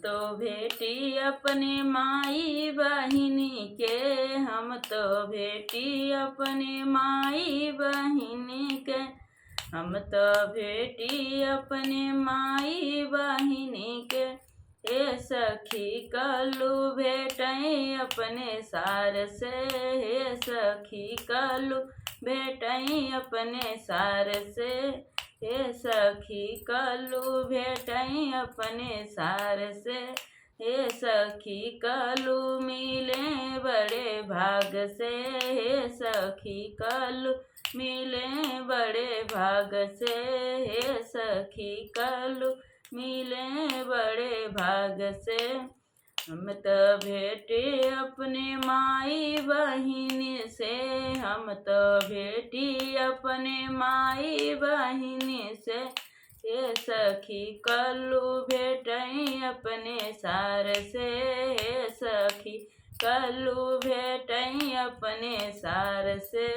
तो भेटी अपने माई बहिनी के, हम तो भेटी अपने माई बहिनी के, हम तो भेटी अपने माई बहिनी के। हे सखी कलू भेटई अपने सार से, हे सखी कलू भेटई अपने सार से, हे सखी कलू भेटई अपने सार से। हे सखी कलू मिले बड़े भाग से, हे सखी कलू मिले बड़े भाग से, हे सखी कलू मिले बड़े भाग से। हम तो भेटे अपने माई बहिनी से, हम तो भेटी अपने माई बहिनी से। हे सखी कलू भेटई अपने सार से, हे सखी कलू भेटई अपने सार से।